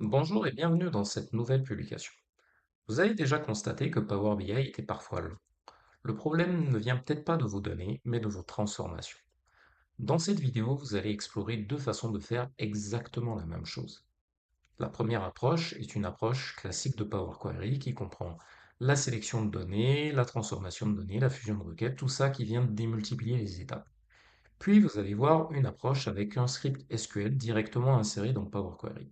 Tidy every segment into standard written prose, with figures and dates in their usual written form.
Bonjour et bienvenue dans cette nouvelle publication. Vous avez déjà constaté que Power BI était parfois lent. Le problème ne vient peut-être pas de vos données, mais de vos transformations. Dans cette vidéo, vous allez explorer deux façons de faire exactement la même chose. La première approche est une approche classique de Power Query qui comprend la sélection de données, la transformation de données, la fusion de requêtes, tout ça qui vient démultiplier les étapes. Puis vous allez voir une approche avec un script SQL directement inséré dans Power Query.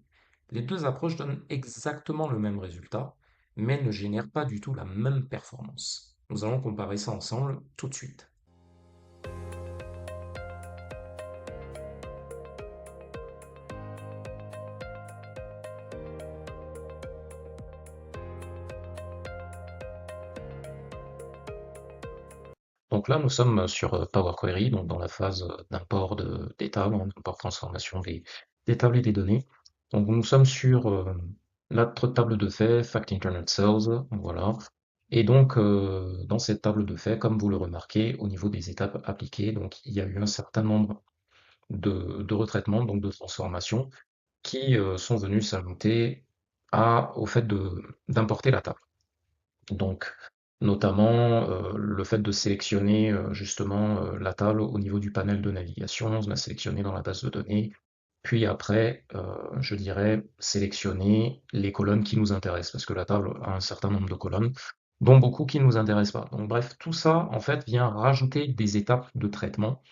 Les deux approches donnent exactement le même résultat, mais ne génèrent pas du tout la même performance. Nous allons comparer ça ensemble tout de suite. Donc là, nous sommes sur Power Query, donc dans la phase d'import des tables, d'import transformation des tables et des données. Donc nous sommes sur notre table de fait, Fact Internet Cells, voilà. Et donc dans cette table de fait, comme vous le remarquez, au niveau des étapes appliquées, donc il y a eu un certain nombre de retraitements, donc de transformations, qui sont venus s'ajouter au fait d'importer la table. Donc, notamment le fait de sélectionner justement la table au niveau du panel de navigation, on l'a sélectionné dans la base de données, puis après, je dirais, sélectionner les colonnes qui nous intéressent, parce que la table a un certain nombre de colonnes, dont beaucoup qui ne nous intéressent pas. Donc bref, tout ça, en fait, vient rajouter des étapes de traitement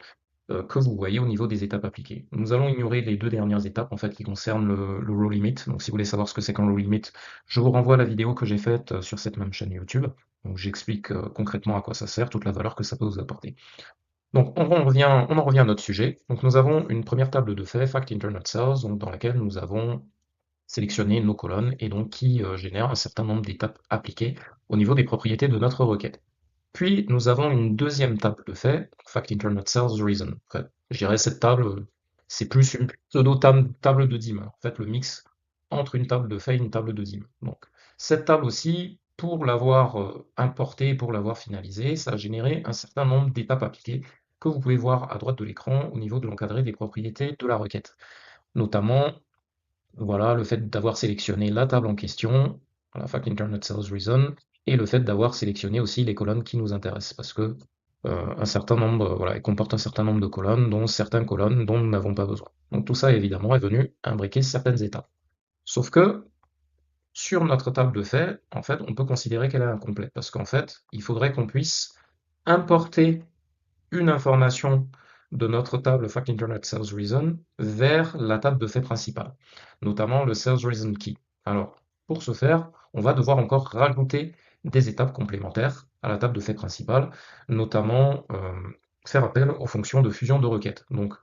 que vous voyez au niveau des étapes appliquées. Nous allons ignorer les deux dernières étapes en fait qui concernent le row limit. Donc si vous voulez savoir ce que c'est qu'un row limit, je vous renvoie à la vidéo que j'ai faite sur cette même chaîne YouTube. Donc j'explique concrètement à quoi ça sert, toute la valeur que ça peut vous apporter. Donc on en revient à notre sujet. Donc nous avons une première table de fait, Fact Internet Cells, donc dans laquelle nous avons sélectionné nos colonnes et donc qui génère un certain nombre d'étapes appliquées au niveau des propriétés de notre requête. Puis nous avons une deuxième table de fait, Fact Internet Cells Reason. En fait, je dirais cette table, c'est plus une pseudo-table de dîme. En fait, le mix entre une table de fait et une table de dîme. Donc, cette table aussi, pour l'avoir importée, pour l'avoir finalisée, ça a généré un certain nombre d'étapes appliquées que vous pouvez voir à droite de l'écran au niveau de l'encadré des propriétés de la requête. Notamment, voilà, le fait d'avoir sélectionné la table en question, la Fact Internet Cells Reason, et le fait d'avoir sélectionné aussi les colonnes qui nous intéressent, parce que un certain nombre, voilà, elle comporte un certain nombre de colonnes, dont certaines colonnes dont nous n'avons pas besoin. Donc tout ça, évidemment, est venu imbriquer certaines étapes. Sauf que, sur notre table de fait, en fait, on peut considérer qu'elle est incomplète, parce qu'en fait, il faudrait qu'on puisse importer une information de notre table Fact Internet Sales Reason vers la table de fait principale, notamment le Sales Reason Key. Alors, pour ce faire, on va devoir encore rajouter des étapes complémentaires à la table de fait principale, notamment faire appel aux fonctions de fusion de requêtes. Donc,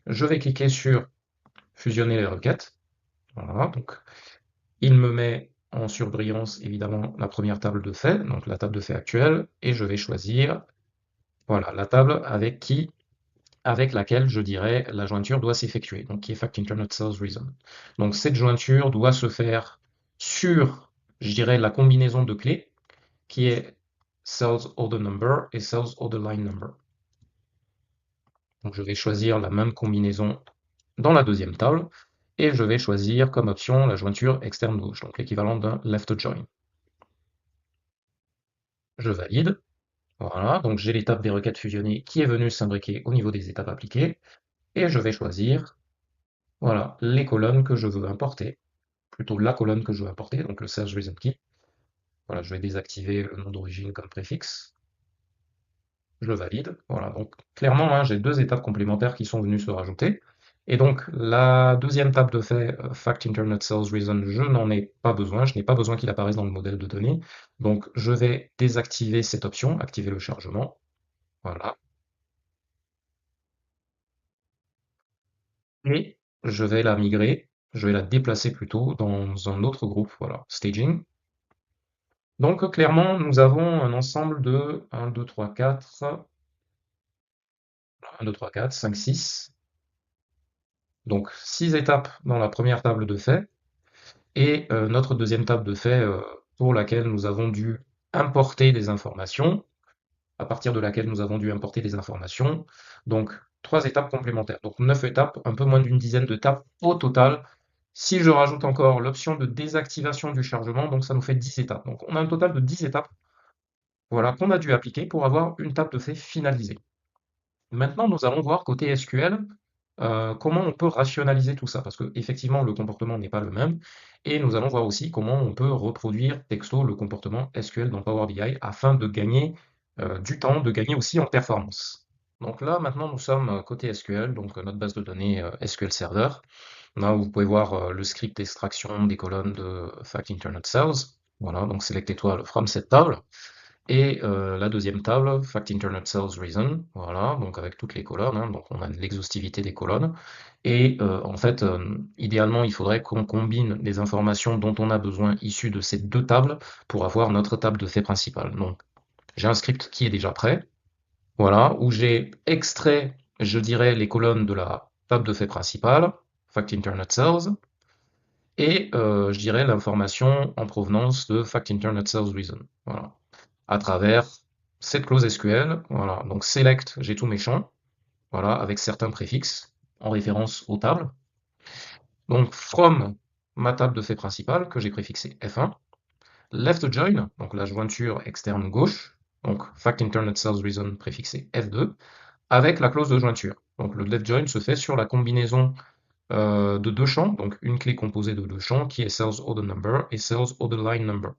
je vais cliquer sur fusionner les requêtes. Voilà, donc il me met en surbrillance évidemment la première table de fait, donc la table de fait actuelle, et je vais choisir voilà, la table avec laquelle, je dirais, la jointure doit s'effectuer, donc qui est Fact Internet Cells Reason. Donc cette jointure doit se faire sur, je dirais, la combinaison de clés, qui est Cells Order Number et Cells Order Line Number. Donc je vais choisir la même combinaison dans la deuxième table, et je vais choisir comme option la jointure externe gauche, donc l'équivalent d'un left join. Je valide. Voilà, donc j'ai l'étape des requêtes fusionnées qui est venue s'imbriquer au niveau des étapes appliquées, et je vais choisir voilà, les colonnes que je veux importer, plutôt la colonne que je veux importer, donc le Search Reason Key. Voilà, je vais désactiver le nom d'origine comme préfixe. Je valide. Voilà, donc clairement, hein, j'ai deux étapes complémentaires qui sont venues se rajouter. Et donc, la deuxième table de fait, Fact Internet Cells Reason, je n'en ai pas besoin. Je n'ai pas besoin qu'il apparaisse dans le modèle de données. Donc, je vais désactiver cette option, activer le chargement. Voilà. Et je vais la migrer, je vais la déplacer plutôt dans un autre groupe, voilà, staging. Donc clairement, nous avons un ensemble de 1, 2, 3, 4, 1, 2, 3, 4, 5, 6. Donc 6 étapes dans la première table de fait, et notre deuxième table de fait pour laquelle nous avons dû importer des informations, à partir de laquelle nous avons dû importer des informations. Donc 3 étapes complémentaires. Donc 9 étapes, un peu moins d'une dizaine d'étapes au total Si je rajoute encore l'option de désactivation du chargement, donc ça nous fait 10 étapes. Donc on a un total de 10 étapes, voilà, qu'on a dû appliquer pour avoir une table de fait finalisée. Maintenant, nous allons voir côté SQL, comment on peut rationaliser tout ça, parce qu'effectivement, le comportement n'est pas le même, et nous allons voir aussi comment on peut reproduire texto le comportement SQL dans Power BI afin de gagner du temps, de gagner aussi en performance. Donc là, maintenant, nous sommes côté SQL, donc notre base de données SQL Server. Là, vous pouvez voir le script d'extraction des colonnes de Fact Internet Cells. Voilà, donc select étoile from cette table. Et la deuxième table, Fact Internet Cells Reason, voilà, donc avec toutes les colonnes, hein, donc on a l'exhaustivité des colonnes. Et en fait, idéalement, il faudrait qu'on combine les informations dont on a besoin issues de ces deux tables pour avoir notre table de fait principale. Donc j'ai un script qui est déjà prêt, voilà, où j'ai extrait, je dirais, les colonnes de la table de fait principale, Fact Internet Cells, et je dirais l'information en provenance de Fact Internet Cells Reason. Voilà. À travers cette clause SQL, voilà. Donc select, j'ai tous mes champs, voilà, avec certains préfixes en référence aux tables. Donc from ma table de fait principale que j'ai préfixée F1, left join, donc la jointure externe gauche, donc Fact Internet Cells Reason préfixé F2, avec la clause de jointure. Donc le left join se fait sur la combinaison de deux champs, donc une clé composée de deux champs qui est Cells Order Number et Cells Order Line Number.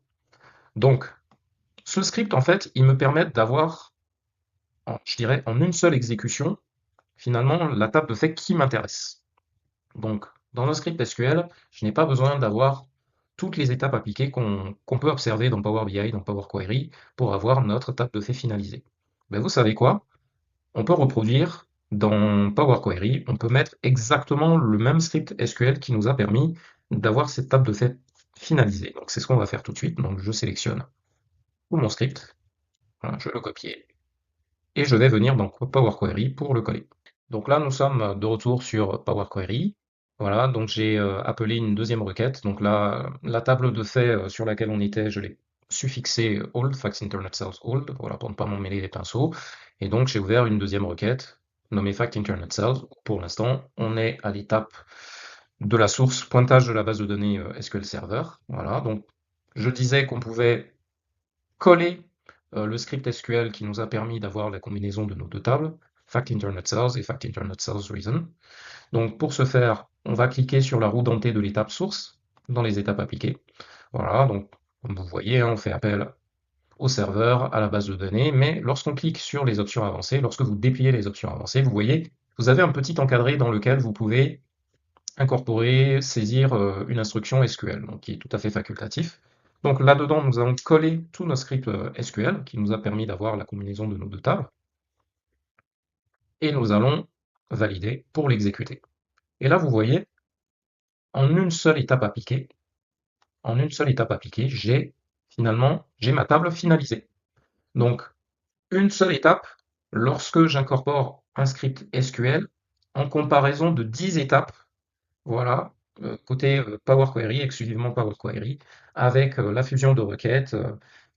Donc ce script, en fait, il me permet d'avoir, je dirais, en une seule exécution, finalement, la table de fait qui m'intéresse. Donc, dans un script SQL, je n'ai pas besoin d'avoir toutes les étapes appliquées qu'on peut observer dans Power BI, dans Power Query, pour avoir notre table de fait finalisée. Ben, vous savez quoi? On peut reproduire dans Power Query, on peut mettre exactement le même script SQL qui nous a permis d'avoir cette table de fait finalisée. Donc, c'est ce qu'on va faire tout de suite. Donc, je sélectionne tout mon script, voilà, je le copie, et je vais venir dans Power Query pour le coller. Donc là, nous sommes de retour sur Power Query. Voilà, donc j'ai appelé une deuxième requête. Donc là, la table de fait sur laquelle on était, je l'ai suffixée old, Fact Internet Cells old, voilà, pour ne pas m'en mêler les pinceaux. Et donc j'ai ouvert une deuxième requête nommée Fact Internet Cells. Pour l'instant, on est à l'étape de la source pointage de la base de données SQL Server. Voilà, donc je disais qu'on pouvait coller le script SQL qui nous a permis d'avoir la combinaison de nos deux tables, Fact Internet Cells et Fact Internet Cells Reason. Donc pour ce faire, on va cliquer sur la roue dentée de l'étape source dans les étapes appliquées. Voilà, donc comme vous voyez, on fait appel au serveur, à la base de données, mais lorsqu'on clique sur les options avancées, lorsque vous dépliez les options avancées, vous voyez, vous avez un petit encadré dans lequel vous pouvez incorporer, saisir une instruction SQL, donc qui est tout à fait facultatif. Donc là-dedans, nous allons coller tous nos scripts SQL qui nous a permis d'avoir la combinaison de nos deux tables, et nous allons valider pour l'exécuter. Et là, vous voyez, en une seule étape appliquée, j'ai ma table finalisée. Donc, une seule étape lorsque j'incorpore un script SQL en comparaison de 10 étapes. Voilà, côté Power Query, exclusivement Power Query, avec la fusion de requêtes,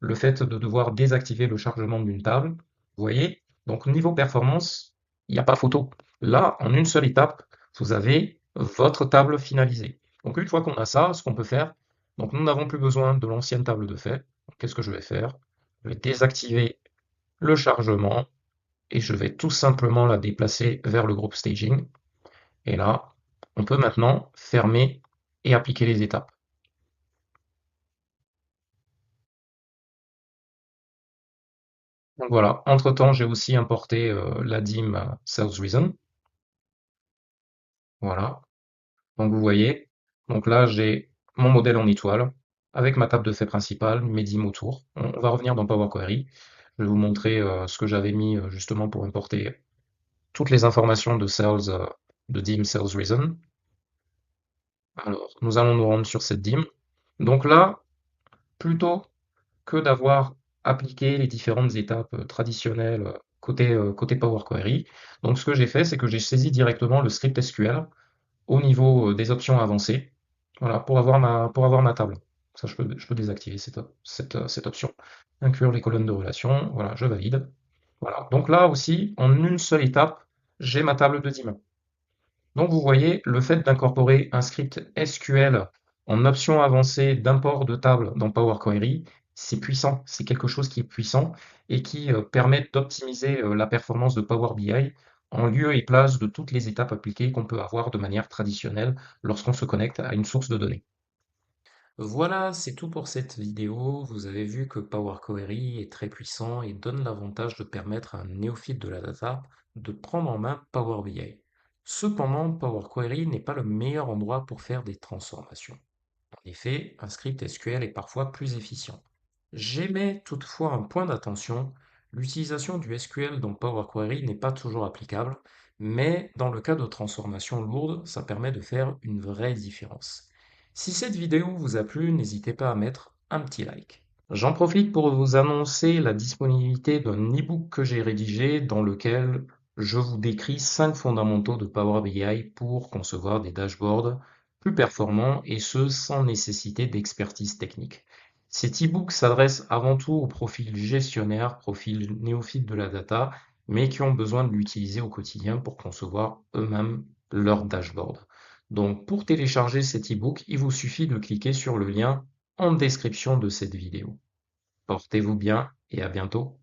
le fait de devoir désactiver le chargement d'une table. Vous voyez? Donc niveau performance, il n'y a pas photo. Là, en une seule étape, vous avez votre table finalisée. Donc une fois qu'on a ça, ce qu'on peut faire, donc nous n'avons plus besoin de l'ancienne table de fait. Qu'est-ce que je vais faire? Je vais désactiver le chargement et je vais tout simplement la déplacer vers le groupe staging. Et là, on peut maintenant fermer et appliquer les étapes. Donc voilà, entre-temps, j'ai aussi importé la DIM Sales Reason. Voilà, donc vous voyez, donc là j'ai mon modèle en étoile avec ma table de fait principale, mes DIM autour. On va revenir dans Power Query. Je vais vous montrer ce que j'avais mis justement pour importer toutes les informations de Sales, de DIM Sales Reason. Alors, nous allons nous rendre sur cette DIM. Donc là, plutôt que d'avoir appliqué les différentes étapes traditionnelles côté Power Query. Donc ce que j'ai fait, c'est que j'ai saisi directement le script SQL au niveau des options avancées, voilà, pour avoir ma table. Ça, je peux désactiver cette option. Inclure les colonnes de relation, voilà, je valide. Voilà. Donc là aussi, en une seule étape, j'ai ma table de DIM. Donc vous voyez, le fait d'incorporer un script SQL en option avancée d'import de table dans Power Query, c'est puissant, c'est quelque chose qui est puissant et qui permet d'optimiser la performance de Power BI en lieu et place de toutes les étapes appliquées qu'on peut avoir de manière traditionnelle lorsqu'on se connecte à une source de données. Voilà, c'est tout pour cette vidéo. Vous avez vu que Power Query est très puissant et donne l'avantage de permettre à un néophyte de la data de prendre en main Power BI. Cependant, Power Query n'est pas le meilleur endroit pour faire des transformations. En effet, un script SQL est parfois plus efficient. J'émets toutefois un point d'attention, l'utilisation du SQL dans Power Query n'est pas toujours applicable, mais dans le cas de transformations lourdes, ça permet de faire une vraie différence. Si cette vidéo vous a plu, n'hésitez pas à mettre un petit like. J'en profite pour vous annoncer la disponibilité d'un e-book que j'ai rédigé dans lequel je vous décris 5 fondamentaux de Power BI pour concevoir des dashboards plus performants et ce sans nécessité d'expertise technique. Cet e-book s'adresse avant tout aux profils gestionnaires, profils néophytes de la data, mais qui ont besoin de l'utiliser au quotidien pour concevoir eux-mêmes leur dashboard. Donc pour télécharger cet e-book, il vous suffit de cliquer sur le lien en description de cette vidéo. Portez-vous bien et à bientôt.